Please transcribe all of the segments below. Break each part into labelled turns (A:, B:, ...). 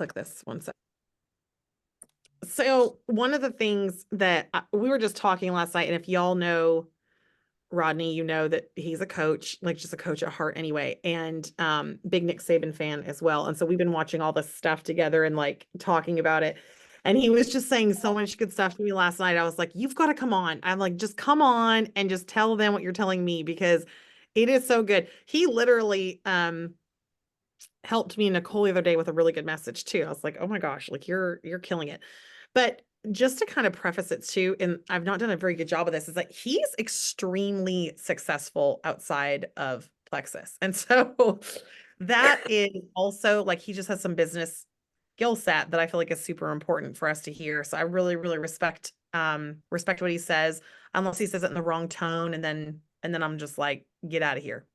A: click this one second. So one of the things that we were just talking last night, and if y'all know Rodney, you know that he's a coach, like just a coach at heart anyway, and big Nick Saban fan as well. And so we've been watching all this stuff together and like talking about it. And he was just saying so much good stuff to me last night. I was like, you've got to come on. I'm like, just come on and just tell them what you're telling me because it is so good. He literally helped me and Nicole the other day with a really good message too. I was like, oh my gosh, like you're killing it. But just to kind of preface it too, and I've not done a very good job of this, is that he's extremely successful outside of Plexus. And so that is also like he just has some business skill set that I feel like is super important for us to hear. So I really, really respect what he says, unless he says it in the wrong tone, and then I'm just like, get out of here.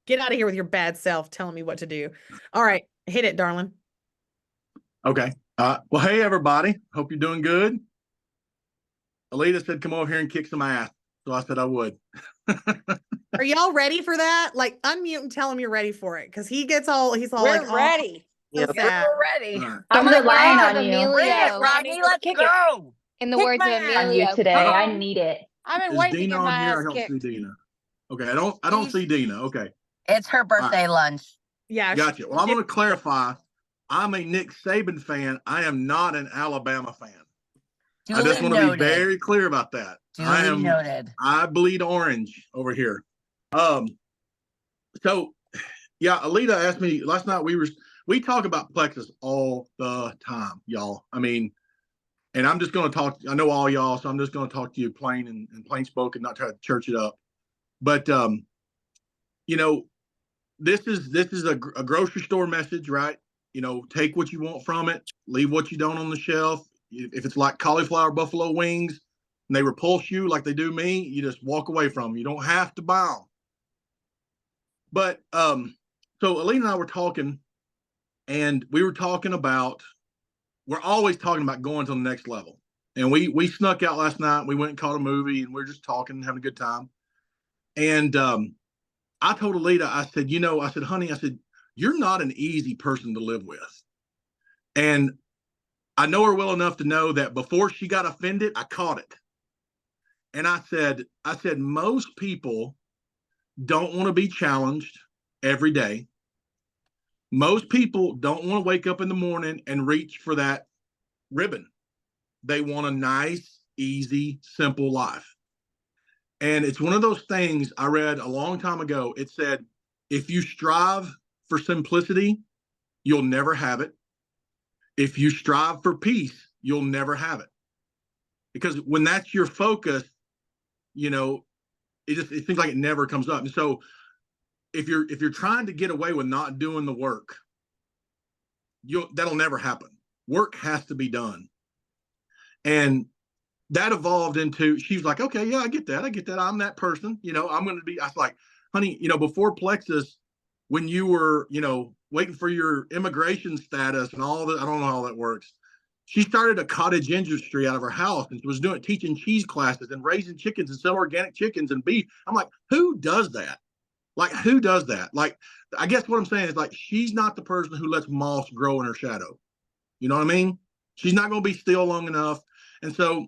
A: Get out of here with your bad self telling me what to do. All right, hit it, darling.
B: Okay. Well, hey, everybody. Hope you're doing good. Alita said, come over here and kick some ass. So I said I would.
A: Are y'all ready for that? Like, unmute and tell him you're ready for it. Because he's all
C: we're
A: like,
C: ready.
A: So sad.
C: We're ready.
B: Right.
D: I'm relying on you.
C: Bring it, Rodney. Let's go.
D: In the
C: Kick
D: words of
C: my ass.
D: Emilio,
E: On you today.
C: Come
E: I
C: on.
E: need it.
C: I've been
B: Is
C: waiting to
B: Dina
C: get
B: on
C: my
B: here?
C: ass
B: I don't
C: kicked.
B: see Dina. Okay, I don't see Dina. Okay.
F: It's her birthday lunch.
A: Yeah.
B: Gotcha. Well, I'm going to clarify. I'm a Nick Saban fan. I am not an Alabama fan. I just want to be very clear about that.
F: Noted.
B: I bleed orange over here. So yeah, Alita asked me last night. We talk about Plexus all the time, y'all. I mean, and I'm just going to talk. I know all y'all, so I'm just going to talk to you plain and plain spoken, not try to church it up. But you know, this is a grocery store message, right? You know, take what you want from it, leave what you don't on the shelf. If it's like cauliflower buffalo wings and they repulse you like they do me, you just walk away from them. You don't have to buy them. But so Alina and I were talking, and we were talking about, we're always talking about going to the next level. And we snuck out last night. We went and caught a movie, and we are just talking, having a good time. And I told Alita, I said, honey, I said, you're not an easy person to live with. And I know her well enough to know that before she got offended, I caught it. And I said, most people don't want to be challenged every day. Most people don't want to wake up in the morning and reach for that ribbon. They want a nice, easy, simple life. And it's one of those things I read a long time ago. It said, if you strive for simplicity, you'll never have it. If you strive for peace, you'll never have it. Because when that's your focus, you know, it seems like it never comes up. And so if you're trying to get away with not doing the work, that'll never happen. Work has to be done. And that evolved into, she's like, okay, yeah, I get that. I'm that person. You know, I'm going to be, I was like, honey, you know, before Plexus, when you were, you know, waiting for your immigration status and all that, I don't know how that works. She started a cottage industry out of her house and was teaching cheese classes and raising chickens and sell organic chickens and beef. I'm like, who does that? Like, who does that? Like, I guess what I'm saying is, like, she's not the person who lets moss grow in her shadow. You know what I mean? She's not going to be still long enough. And so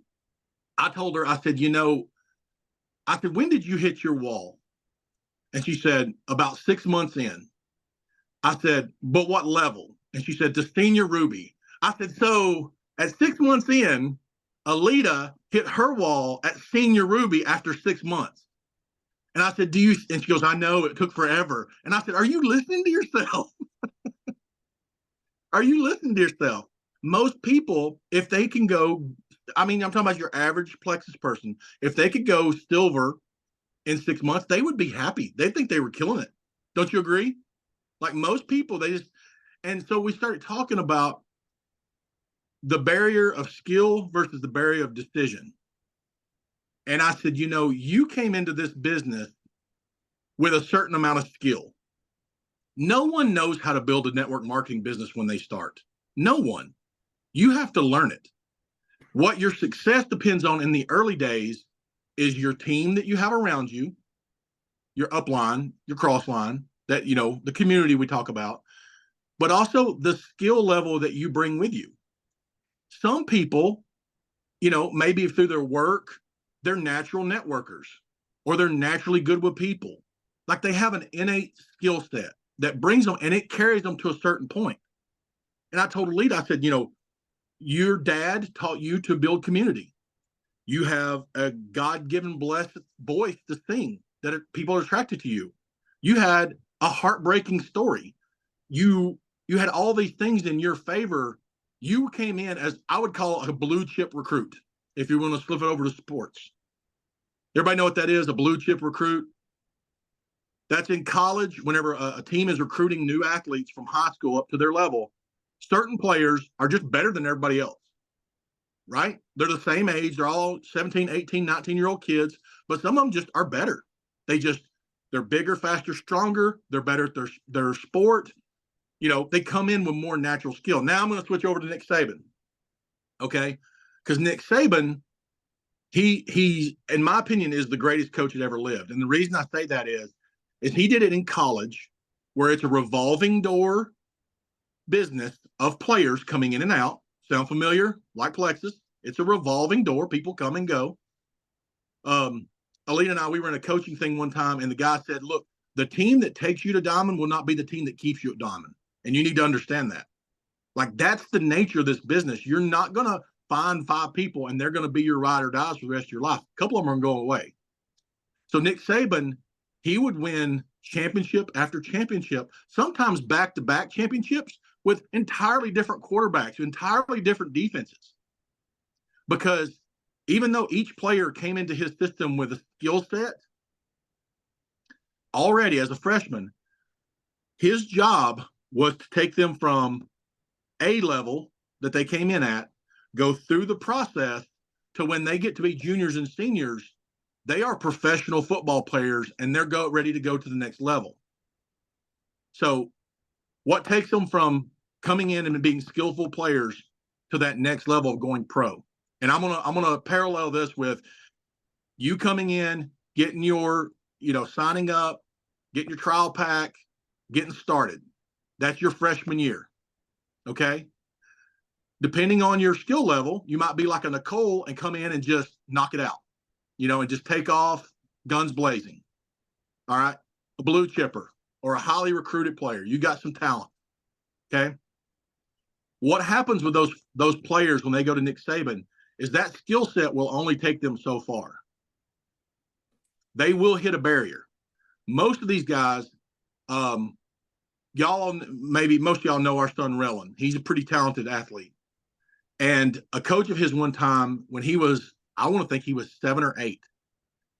B: I told her, I said, you know, when did you hit your wall? And she said, about 6 months in. I said, but what level? And she said, to senior Ruby. I said, so at 6 months in, Alita hit her wall at senior Ruby after 6 months. And I said, and she goes, I know, it took forever. And I said, are you listening to yourself? Are you listening to yourself? Most people, if they can go, I mean, I'm talking about your average Plexus person. If they could go silver in 6 months, they would be happy. They think they were killing it. Don't you agree? Like most people, and so we started talking about the barrier of skill versus the barrier of decision. And I said, you know, you came into this business with a certain amount of skill. No one knows how to build a network marketing business when they start. No one. You have to learn it. What your success depends on in the early days is your team that you have around you, your upline, your crossline, that, you know, the community we talk about. but also the skill level that you bring with you. Some people, maybe through their work, they're natural networkers or they're naturally good with people. Like they have an innate skill set that brings them and it carries them to a certain point. And I told Alita, I said, your dad taught you to build community. You have a God-given blessed voice to sing that people are attracted to you. You had a heartbreaking story. You had all these things in your favor. You came in as, I would call it, a blue chip recruit, if you want to flip it over to sports. Everybody know what that is, a blue chip recruit? That's in college, whenever a team is recruiting new athletes from high school up to their level, certain players are just better than everybody else, right? They're the same age. They're all 17, 18, 19-year-old kids, but some of them just are better. They're bigger, faster, stronger. They're better at their sport. They come in with more natural skill. Now I'm going to switch over to Nick Saban, okay? Because Nick Saban, he, in my opinion, is the greatest coach that ever lived. And the reason I say that is he did it in college, where it's a revolving door business of players coming in and out. Sound familiar? Like Plexus. It's a revolving door. People come and go. Alita and I, we were in a coaching thing one time, and the guy said, look, the team that takes you to Diamond will not be the team that keeps you at Diamond. And you need to understand that. Like, that's the nature of this business. You're not going to find 5 people and they're going to be your ride or dies for the rest of your life. A couple of them are going to go away. So Nick Saban, he would win championship after championship, sometimes back-to-back championships with entirely different quarterbacks, entirely different defenses. Because even though each player came into his system with a skill set, already as a freshman, his job was to take them from A level that they came in at, go through the process to when they get to be juniors and seniors, they are professional football players and they're ready to go to the next level. So what takes them from coming in and being skillful players to that next level of going pro? And I'm gonna parallel this with you coming in, getting your, signing up, getting your trial pack, getting started. That's your freshman year. Okay. Depending on your skill level, you might be like a Nicole and come in and just knock it out, and just take off guns blazing. All right. A blue chipper or a highly recruited player. You got some talent. Okay. What happens with those players when they go to Nick Saban is that skill set will only take them so far. They will hit a barrier. Most of these guys, maybe most of y'all know our son Rellin. He's a pretty talented athlete. And a coach of his one time, when he was, I want to think he was 7 or 8,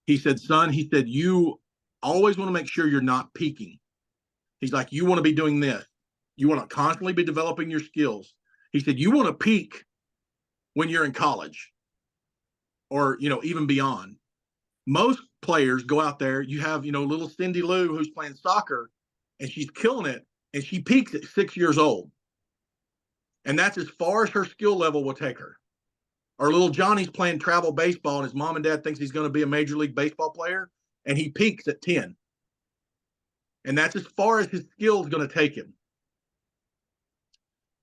B: he said, son, you always want to make sure you're not peaking. He's like, you want to be doing this. You want to constantly be developing your skills. He said, you want to peak when you're in college or, even beyond. Most players go out there, you have, little Cindy Lou who's playing soccer and she's killing it and she peaks at 6 years old. And that's as far as her skill level will take her. Or little Johnny's playing travel baseball and his mom and dad thinks he's going to be a major league baseball player and he peaks at 10. And that's as far as his skill is going to take him.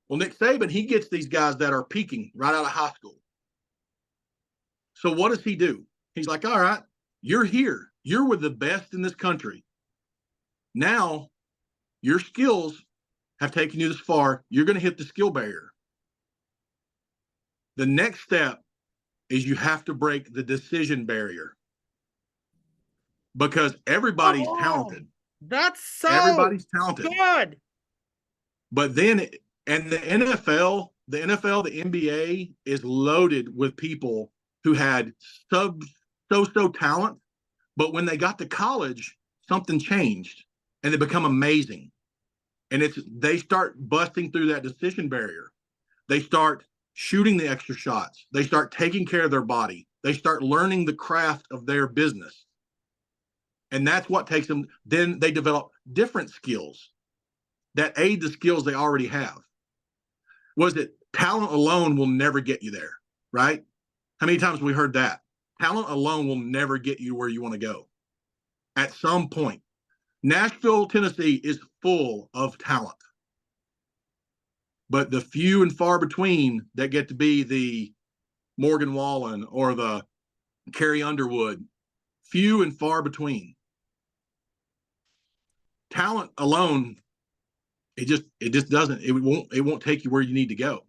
B: Well, Nick Saban, he gets these guys that are peaking right out of high school. So what does he do? He's like, all right, you're here. You're with the best in this country. Now, your skills have taken you this far. You're going to hit the skill barrier. The next step is you have to break the decision barrier. Because everybody's talented.
A: That's so
B: everybody's talented.
A: good.
B: But then, and the NFL, the NBA is loaded with people who had so talent, but when they got to college, something changed and they become amazing. And they start busting through that decision barrier. They start shooting the extra shots. They start taking care of their body. They start learning the craft of their business. And that's what takes them. Then they develop different skills that aid the skills they already have. Was it talent alone will never get you there, right? How many times have we heard that? Talent alone will never get you where you want to go. At some point, Nashville, Tennessee is full of talent. but the few and far between that get to be the Morgan Wallen or the Carrie Underwood, few and far between. Talent alone, it just doesn't, it won't take you where you need to go.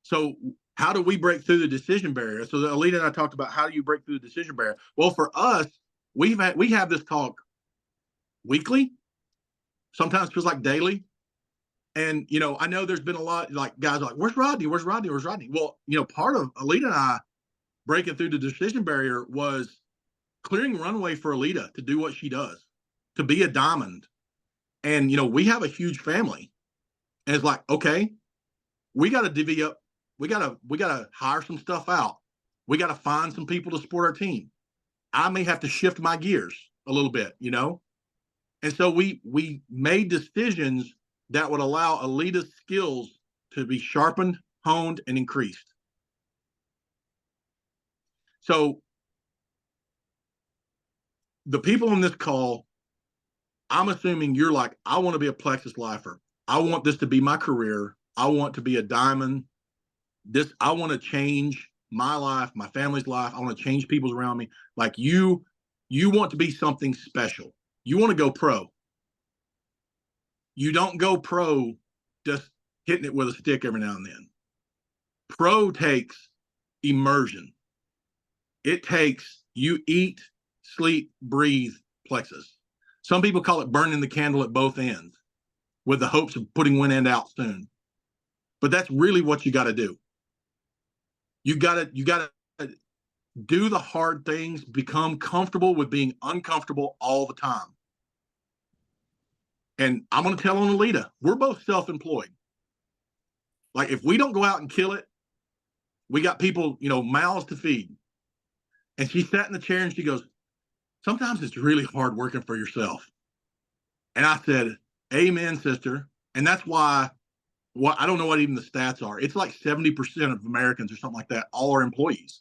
B: So how do we break through the decision barrier? So Alita and I talked about how do you break through the decision barrier? Well, for us, we have this talk weekly, sometimes feels like daily. And, you know, I know there's been a lot like guys like, where's Rodney? Where's Rodney? Where's Rodney? Well, you know, part of Alita and I breaking through the decision barrier was clearing runway for Alita to do what she does, to be a diamond. And, you know, we have a huge family. And it's like, okay, we got to divvy up. We got to hire some stuff out. We got to find some people to support our team. I may have to shift my gears a little bit, you know? And so we made decisions that would allow Alita's skills to be sharpened, honed, and increased. So the people on this call, I'm assuming you're like, I want to be a Plexus lifer. I want this to be my career. I want to be a diamond. I want to change my life, my family's life. I want to change people's around me. Like you want to be something special. You want to go pro. You don't go pro just hitting it with a stick every now and then. Pro takes immersion. It takes you eat, sleep, breathe Plexus. Some people call it burning the candle at both ends with the hopes of putting one end out soon. But that's really what you got to do. You got to do the hard things, become comfortable with being uncomfortable all the time. And I'm going to tell on Alita, we're both self-employed. Like if we don't go out and kill it, we got people, you know, mouths to feed. And she sat in the chair and she goes, sometimes it's really hard working for yourself. And I said, amen, sister. And that's why, I don't know what even the stats are. It's like 70% of Americans or something like that, all are employees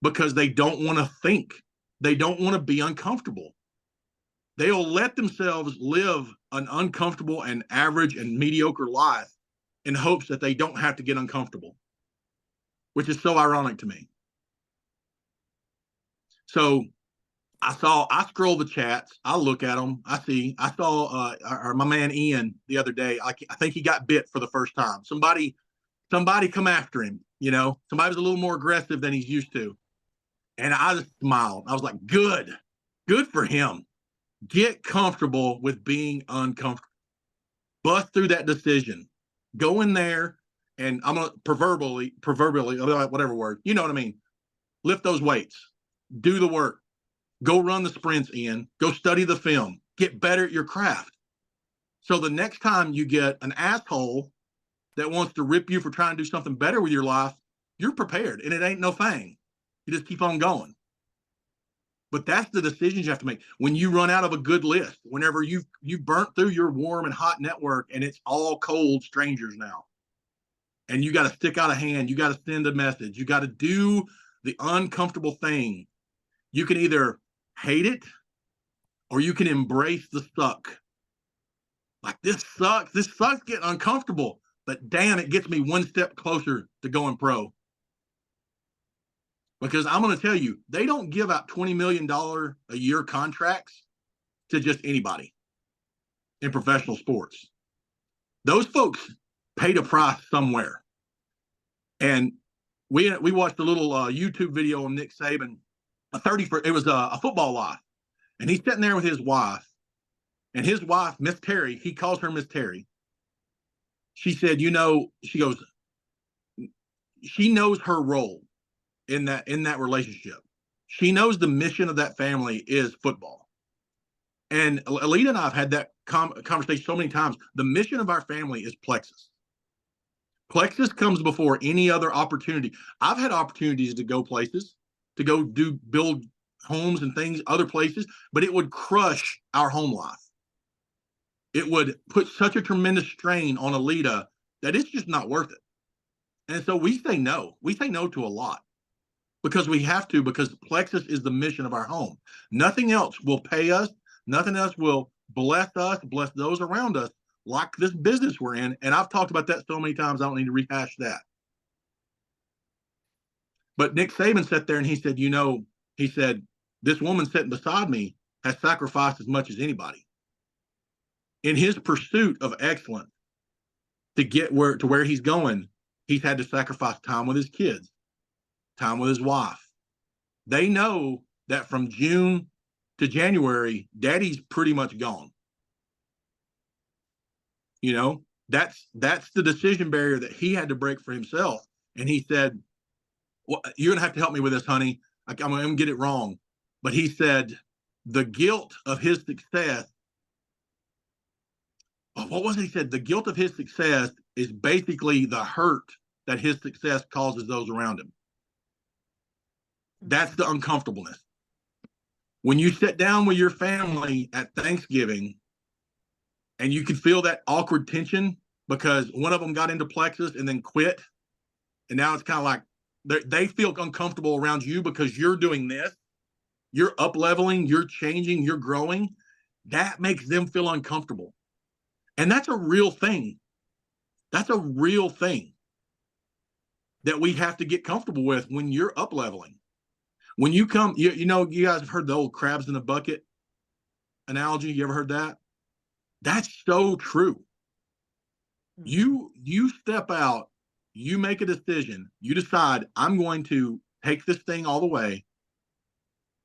B: because they don't want to think. They don't want to be uncomfortable. They'll let themselves live an uncomfortable and average and mediocre life in hopes that they don't have to get uncomfortable, which is so ironic to me. So I scroll the chats. I look at them. I saw my man Ian the other day. I think he got bit for the first time. Somebody come after him, you know, somebody was a little more aggressive than he's used to. And I just smiled. I was like, good for him. Get comfortable with being uncomfortable. Bust through that decision. Go in there and I'm going to proverbially, whatever word, you know what I mean? Lift those weights. Do the work. Go run the sprints, Ian. Go study the film. Get better at your craft. So the next time you get an asshole that wants to rip you for trying to do something better with your life, you're prepared and it ain't no thing. You just keep on going. But that's the decisions you have to make. When you run out of a good list, whenever you burnt through your warm and hot network and it's all cold strangers now. And you got to stick out a hand. You got to send a message. You got to do the uncomfortable thing. You can either hate it or you can embrace the suck. Like this sucks getting uncomfortable, but damn, it gets me one step closer to going pro. Because I'm going to tell you, they don't give out $20 million a year contracts to just anybody in professional sports. Those folks paid a price somewhere. And we watched a little YouTube video on Nick Saban. It was a football life. And he's sitting there with his wife. And his wife, Miss Terry, he calls her Miss Terry. She said, you know, she goes, she knows her role in that relationship. She knows the mission of that family is football. And Alita and I have had that conversation so many times. The mission of our family is Plexus. Plexus comes before any other opportunity. I've had opportunities to go places, to go build homes and things, other places, but it would crush our home life. It would put such a tremendous strain on Alita that it's just not worth it. And so we say no. We say no to a lot. Because we have to, because Plexus is the mission of our home. Nothing else will pay us. Nothing else will bless us, bless those around us like this business we're in. And I've talked about that so many times, I don't need to rehash that. But Nick Saban sat there and he said, he said, this woman sitting beside me has sacrificed as much as anybody. In his pursuit of excellence to get where he's going, he's had to sacrifice time with his kids, time with his wife. They know that from June to January, daddy's pretty much gone. That's the decision barrier that he had to break for himself. And he said, well, you're going to have to help me with this, honey. I'm going to get it wrong. But he said the guilt of his success, what was it he said? The guilt of his success is basically the hurt that his success causes those around him. That's the uncomfortableness. When you sit down with your family at Thanksgiving and you can feel that awkward tension because one of them got into Plexus and then quit, and now it's kind of like they feel uncomfortable around you because you're doing this, you're up leveling, you're changing, you're growing. That makes them feel uncomfortable. And that's a real thing. That's a real thing that we have to get comfortable with when you're up leveling. When you come, you guys have heard the old crabs in a bucket analogy. You ever heard that? That's so true. You step out, you make a decision, you decide, I'm going to take this thing all the way.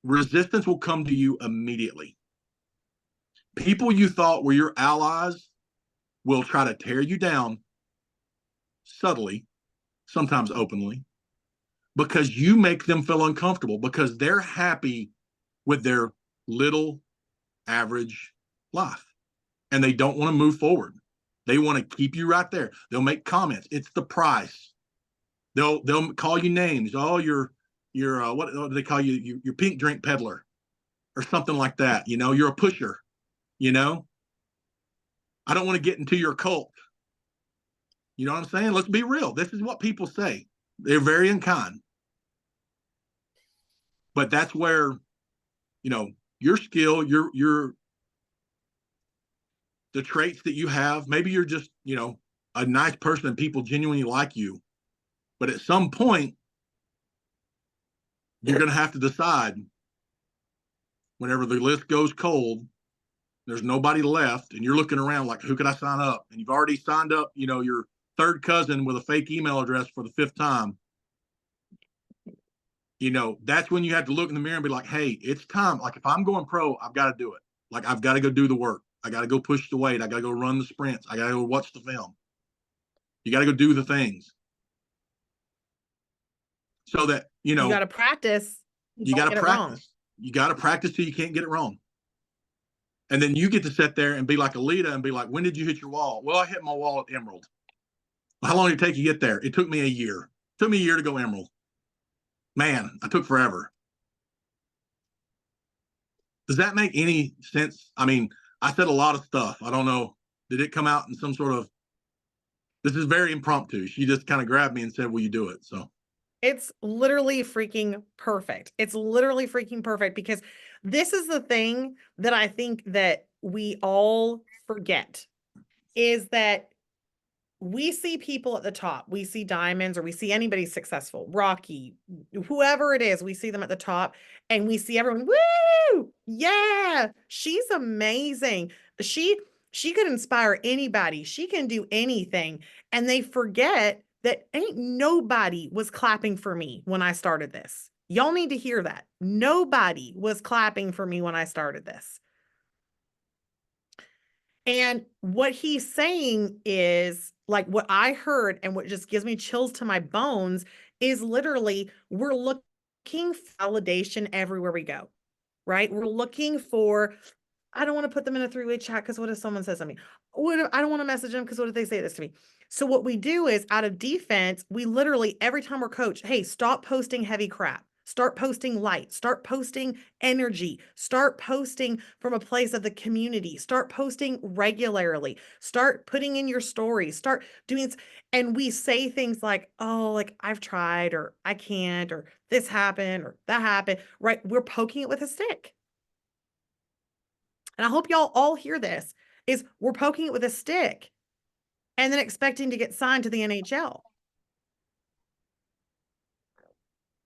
B: Resistance will come to you immediately. People you thought were your allies will try to tear you down subtly, sometimes openly, because you make them feel uncomfortable, because they're happy with their little average life and they don't want to move forward. They want to keep you right there. They'll make comments. It's the price. They'll call you names. Oh, you're what do they call you? You're pink drink peddler or something like that. You're a pusher. I don't want to get into your cult. You know what I'm saying? Let's be real. This is what people say. They're very unkind. But that's where, your skill, the traits that you have, maybe you're just, a nice person and people genuinely like you. But at some point, you're going to have to decide whenever the list goes cold, there's nobody left, and you're looking around like, who could I sign up? And you've already signed up, your third cousin with a fake email address for the fifth time. That's when you have to look in the mirror and be like, hey, it's time. Like, if I'm going pro, I've got to do it. Like, I've got to go do the work. I got to go push the weight. I got to go run the sprints. I got to go watch the film. You got to go do the things. So that,
A: you got to practice.
B: You got to practice. You got to practice till you can't get it wrong. And then you get to sit there and be like Alita and be like, when did you hit your wall? Well, I hit my wall at Emerald. How long did it take you to get there? It took me a year. It took me a year to go Emerald. Man, I took forever. Does that make any sense? I mean, I said a lot of stuff. I don't know. Did it come out in some sort of, this is very impromptu. She just kind of grabbed me and said, will you do it? So
A: it's literally freaking perfect. It's literally freaking perfect, because this is the thing that I think that we all forget, is that we see people at the top, we see diamonds, or we see anybody successful, Rocky, whoever it is, we see them at the top and we see everyone, woo, yeah, she's amazing. She could inspire anybody. She can do anything. And they forget that ain't nobody was clapping for me when I started this. Y'all need to hear that. Nobody was clapping for me when I started this. And what he's saying is, like, what I heard and what just gives me chills to my bones is literally, we're looking for validation everywhere we go, right? We're looking for, I don't want to put them in a three-way chat because what if someone says something? I don't want to message them because what if they say this to me? So what we do is, out of defense, we literally, every time we're coached, hey, stop posting heavy crap. Start posting light, start posting energy, start posting from a place of the community, start posting regularly, start putting in your stories, start doing, and we say things like, oh, like I've tried, or I can't, or this happened, or that happened, right? We're poking it with a stick. And I hope y'all all hear this. is we're poking it with a stick and then expecting to get signed to the NHL.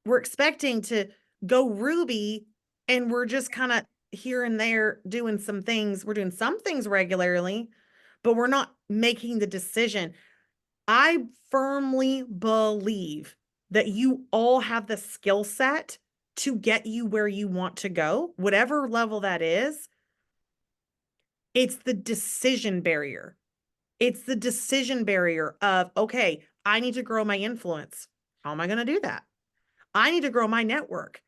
A: We're expecting to go Ruby, and we're just kind of here and there doing some things. We're doing some things regularly, but we're not making the decision. I firmly believe that you all have the skill set to get you where you want to go, whatever level that is. It's the decision barrier. It's the decision barrier of, okay, I need to grow my influence. How am I going to do that? I need to grow my network.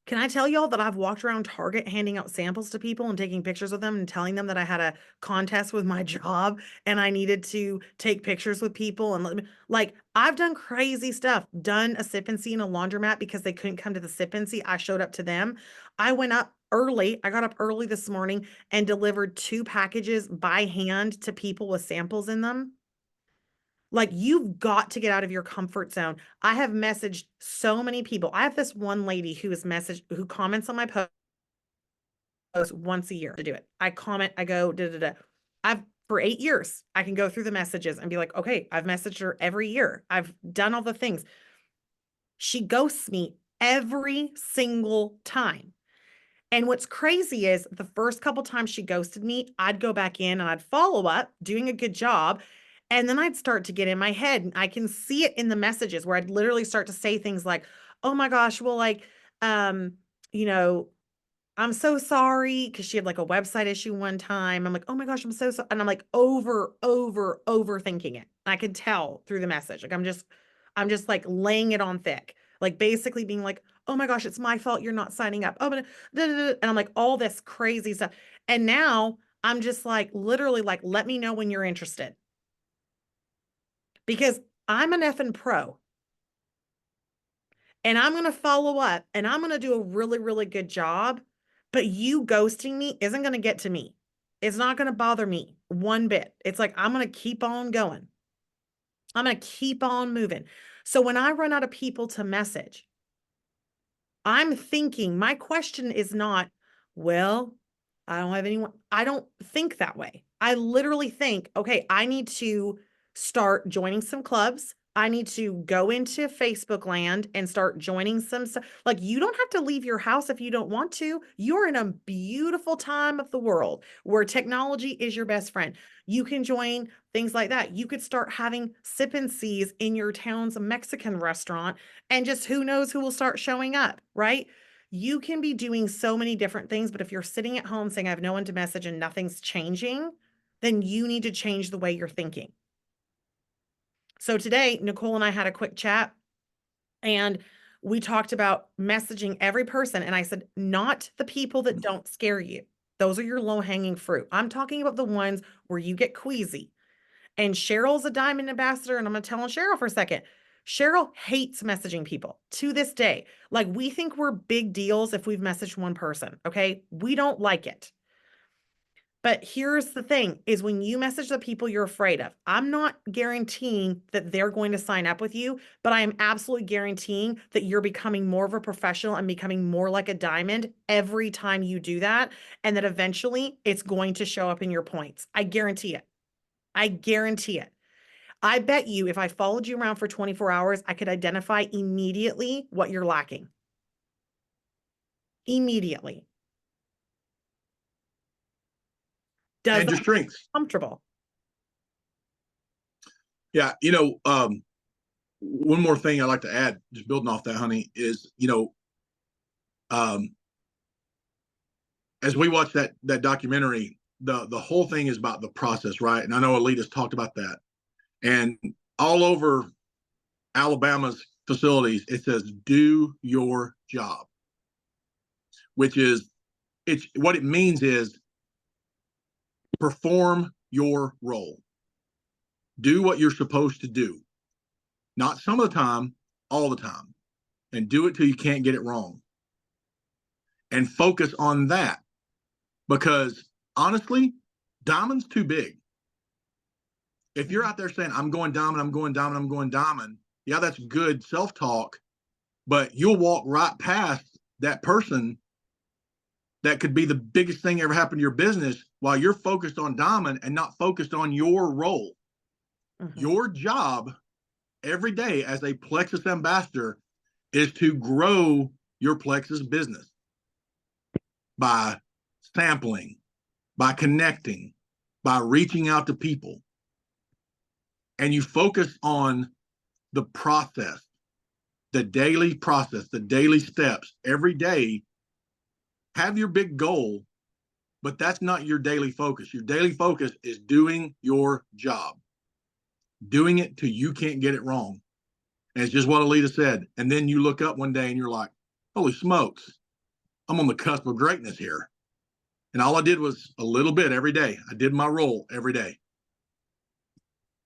A: Can I tell y'all that I've walked around Target handing out samples to people and taking pictures with them and telling them that I had a contest with my job and I needed to take pictures with people and like I've done crazy stuff, done a sip and see in a laundromat because they couldn't come to the sip and see. I showed up to them. I went up early. I got up early this morning and delivered 2 packages by hand to people with samples in them. Like, you've got to get out of your comfort zone. I have messaged so many people. I have this one lady who comments on my post once a year to do it. I comment, I go, for 8 years, I can go through the messages and be like, okay, I've messaged her every year. I've done all the things. She ghosts me every single time. And what's crazy is the first couple times she ghosted me, I'd go back in and I'd follow up, doing a good job. And then I'd start to get in my head, and I can see it in the messages where I'd literally start to say things like, oh my gosh, well, like, you know, I'm so sorry, because she had like a website issue one time. I'm like, oh my gosh, I'm so sorry. And I'm like overthinking it. I could tell through the message. Like, I'm just like laying it on thick, like basically being like, oh my gosh, it's my fault you're not signing up. Oh, but and I'm like all this crazy stuff. And now I'm just like, literally like, let me know when you're interested. Because I'm an effing pro. And I'm going to follow up and I'm going to do a really, really good job. But you ghosting me isn't going to get to me. It's not going to bother me one bit. It's like, I'm going to keep on going. I'm going to keep on moving. So when I run out of people to message, I'm thinking, my question is not, well, I don't have anyone. I don't think that way. I literally think, okay, I need to start joining some clubs. I need to go into Facebook land and start joining some stuff. Like, you don't have to leave your house if you don't want to. You're in a beautiful time of the world where technology is your best friend. You can join things like that. You could start having sip and sees in your town's Mexican restaurant, and just who knows who will start showing up, right? You can be doing so many different things, but if you're sitting at home saying, I have no one to message and nothing's changing, then you need to change the way you're thinking. So today, Nicole and I had a quick chat and we talked about messaging every person. And I said, not the people that don't scare you. Those are your low-hanging fruit. I'm talking about the ones where you get queasy. And Cheryl's a diamond ambassador, and I'm going to tell on Cheryl for a second. Cheryl hates messaging people to this day. Like, we think we're big deals if we've messaged one person, okay? We don't like it. But here's the thing, is when you message the people you're afraid of, I'm not guaranteeing that they're going to sign up with you, but I am absolutely guaranteeing that you're becoming more of a professional and becoming more like a diamond every time you do that, and that eventually it's going to show up in your points. I guarantee it. I guarantee it. I bet you if I followed you around for 24 hours, I could identify immediately what you're lacking. Immediately. Does
B: And your
A: that
B: strengths.
A: feel comfortable?
B: Yeah. One more thing I'd like to add, just building off that, honey, is, as we watch that documentary, the whole thing is about the process, right? And I know Alita's talked about that. And all over Alabama's facilities, it says, do your job, which is, what it means is perform your role. Do what you're supposed to do. Not some of the time, all the time. And do it till you can't get it wrong. And focus on that. Because honestly, diamond's too big. If you're out there saying, I'm going diamond, I'm going diamond, I'm going diamond, yeah, that's good self-talk, but you'll walk right past that person that could be the biggest thing ever happened to your business while you're focused on diamond and not focused on your role.
A: Mhm.
B: Your job every day as a Plexus ambassador is to grow your Plexus business by sampling, by connecting, by reaching out to people. And you focus on the process, the daily process, the daily steps every day. Have your big goal, but that's not your daily focus. Your daily focus is doing your job, doing it till you can't get it wrong. And it's just what Alita said. And then you look up one day and you're like, holy smokes, I'm on the cusp of greatness here. And all I did was a little bit every day. I did my role every day.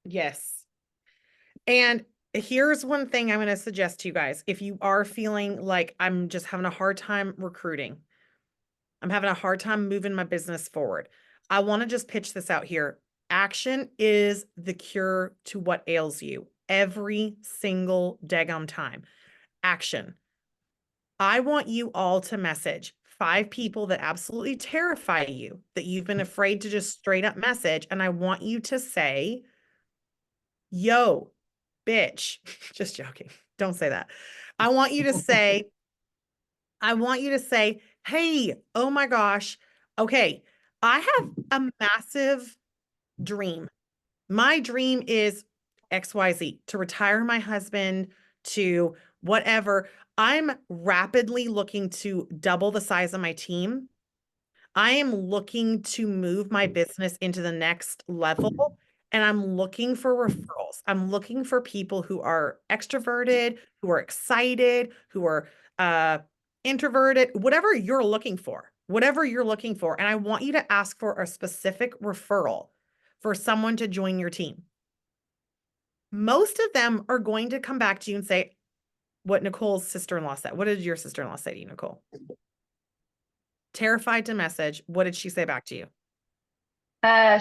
A: Yes. And here's one thing I'm going to suggest to you guys. If you are feeling like I'm just having a hard time recruiting, I'm having a hard time moving my business forward, I want to just pitch this out here. Action is the cure to what ails you every single daggum time. Action. I want you all to message 5 people that absolutely terrify you, that you've been afraid to just straight up message. And I want you to say, yo, bitch, just joking. Don't say that. I want you to say, hey, oh my gosh. Okay. I have a massive dream. My dream is XYZ, to retire my husband, to whatever. I'm rapidly looking to double the size of my team. I am looking to move my business into the next level, and I'm looking for referrals. I'm looking for people who are extroverted, who are excited, who are introverted, whatever you're looking for, whatever you're looking for. And I want you to ask for a specific referral for someone to join your team. Most of them are going to come back to you and say what Nicole's sister-in-law said. What did your sister-in-law say to you, Nicole? Terrified to message. What did she say back to you?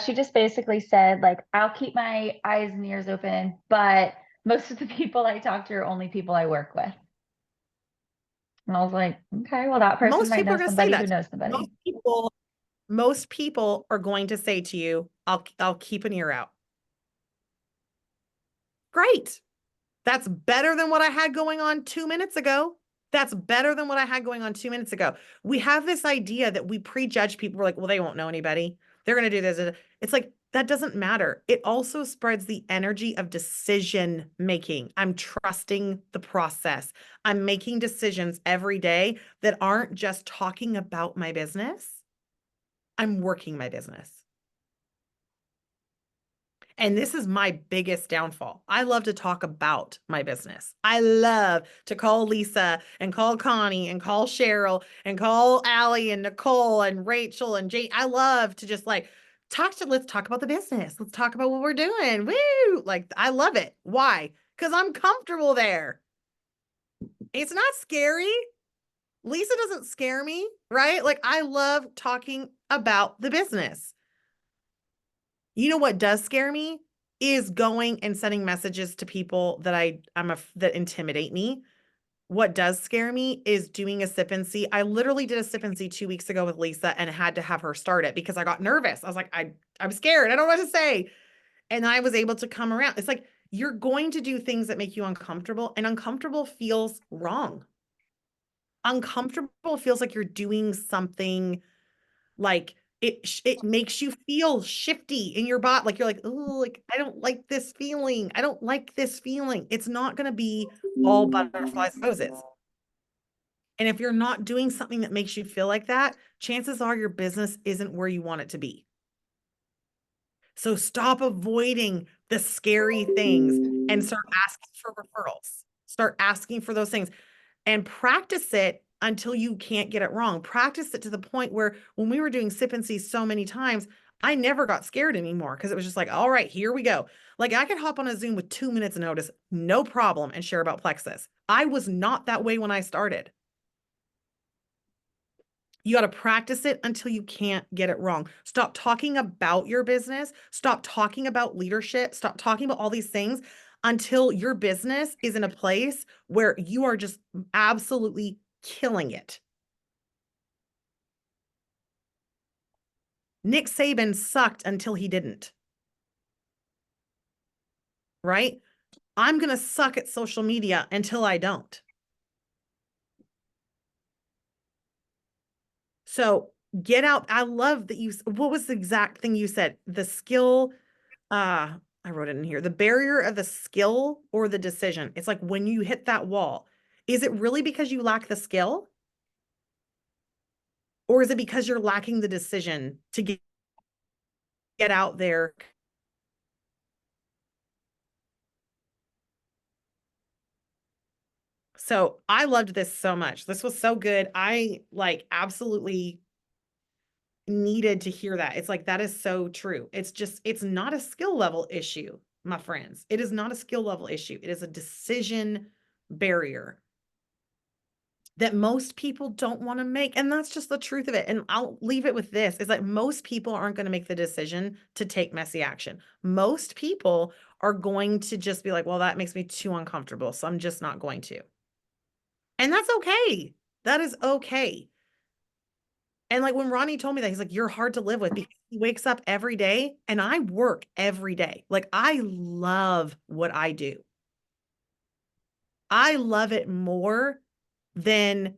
D: She just basically said, like, I'll keep my eyes and ears open, but most of the people I talk to are only people I work with. And I was like, okay, well, that person
A: Most
D: might
A: people
D: know
A: are going to say
D: somebody who
A: that.
D: knows somebody.
A: Most people are going to say to you, I'll keep an ear out. Great. That's better than what I had going on 2 minutes ago. That's better than what I had going on 2 minutes ago. We have this idea that we prejudge people. We're like, well, they won't know anybody. They're going to do this. It's like, that doesn't matter. It also spreads the energy of decision making. I'm trusting the process. I'm making decisions every day that aren't just talking about my business. I'm working my business. And this is my biggest downfall. I love to talk about my business. I love to call Lisa and call Connie and call Cheryl and call Allie and Nicole and Rachel and Jane. I love to just like let's talk about the business. Let's talk about what we're doing. Woo! Like, I love it. Why? Because I'm comfortable there. It's not scary. Lisa doesn't scare me, right? Like, I love talking about the business. You know what does scare me is going and sending messages to people that that intimidate me. What does scare me is doing a sip and see. I literally did a sip and see 2 weeks ago with Lisa and had to have her start it because I got nervous. I was like, I'm scared. I don't know what to say. And I was able to come around. It's like, you're going to do things that make you uncomfortable, and uncomfortable feels wrong. Uncomfortable feels like you're doing something like it makes you feel shifty in your body. Like, you're like, oh, like, I don't like this feeling. I don't like this feeling. It's not going to be all butterflies and roses. And if you're not doing something that makes you feel like that, chances are your business isn't where you want it to be. So stop avoiding the scary things and start asking for referrals. Start asking for those things and practice it until you can't get it wrong. Practice it to the point where when we were doing sip and see so many times, I never got scared anymore because it was just like, all right, here we go. Like, I could hop on a Zoom with 2 minutes notice, no problem, and share about Plexus. I was not that way when I started. You got to practice it until you can't get it wrong. Stop talking about your business. Stop talking about leadership. Stop talking about all these things until your business is in a place where you are just absolutely killing it. Nick Saban sucked until he didn't. Right? I'm going to suck at social media until I don't. So get out. I love that what was the exact thing you said? The skill, I wrote it in here. The barrier of the skill or the decision. It's like when you hit that wall, is it really because you lack the skill? Or is it because you're lacking the decision to get out there? So I loved this so much. This was so good. I like absolutely needed to hear that. It's like, that is so true. It's not a skill level issue, my friends. It is not a skill level issue. It is a decision barrier that most people don't want to make. And that's just the truth of it. And I'll leave it with this, is that most people aren't going to make the decision to take messy action. Most people are going to just be like, well, that makes me too uncomfortable, so I'm just not going to. And that's okay. That is okay. And like when Ronnie told me that, he's like, you're hard to live with because he wakes up every day and I work every day. Like I love what I do. I love it more than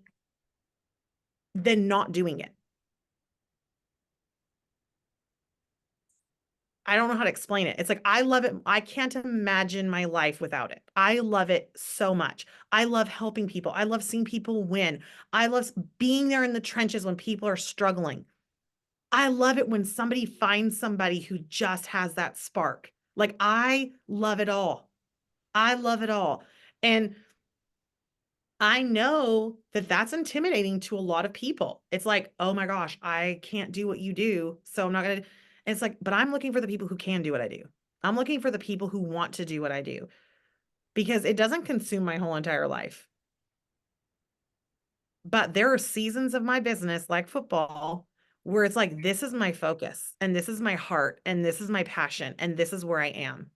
A: not doing it. I don't know how to explain it. It's like, I love it. I can't imagine my life without it. I love it so much. I love helping people. I love seeing people win. I love being there in the trenches when people are struggling. I love it when somebody finds somebody who just has that spark. Like I love it all. I love it all. And I know that that's intimidating to a lot of people. It's like, oh my gosh, I can't do what you do, so I'm not going to. It's like, but I'm looking for the people who can do what I do. I'm looking for the people who want to do what I do because it doesn't consume my whole entire life. But there are seasons of my business, like football, where it's like, this is my focus and this is my heart and this is my passion and this is where I am.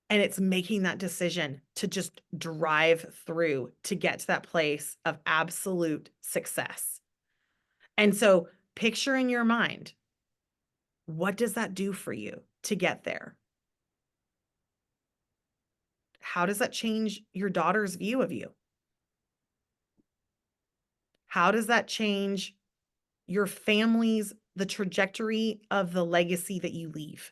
A: And it's making that decision to just drive through to get to that place of absolute success. And so picture in your mind, what does that do for you to get there? How does that change your daughter's view of you? How does that change your family's, the trajectory of the legacy that you leave?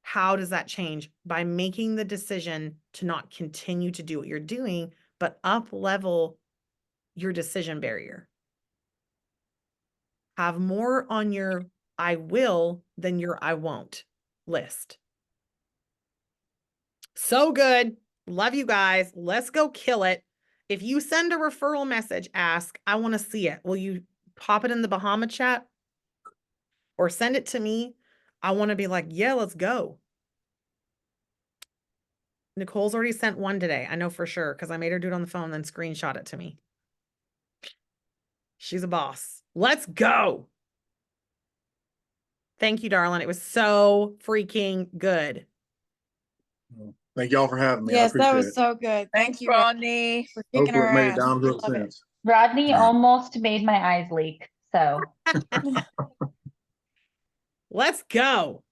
A: How does that change? By making the decision to not continue to do what you're doing, but up level your decision barrier. Have more on your I will than your I won't list. So good. Love you guys. Let's go kill it. If you send a referral message, ask, I want to see it. Will you pop it in the Bahama chat or send it to me? I want to be like, yeah, let's go. Nicole's already sent one today. I know for sure because I made her do it on the phone and then screenshot it to me. She's a boss. Let's go. Thank you, darling. It was so freaking good.
B: Thank y'all for having me.
C: Yes,
B: I
C: that
B: appreciate
C: was
B: it.
C: so good.
F: Thanks,
C: Thank you, Rodney,
F: Rodney.
C: for kicking
B: Hopefully
C: our
B: it made it
C: ass.
B: down to
C: Love it.
B: sense.
D: Rodney
B: All right.
D: almost made my eyes leak. So
A: Let's go.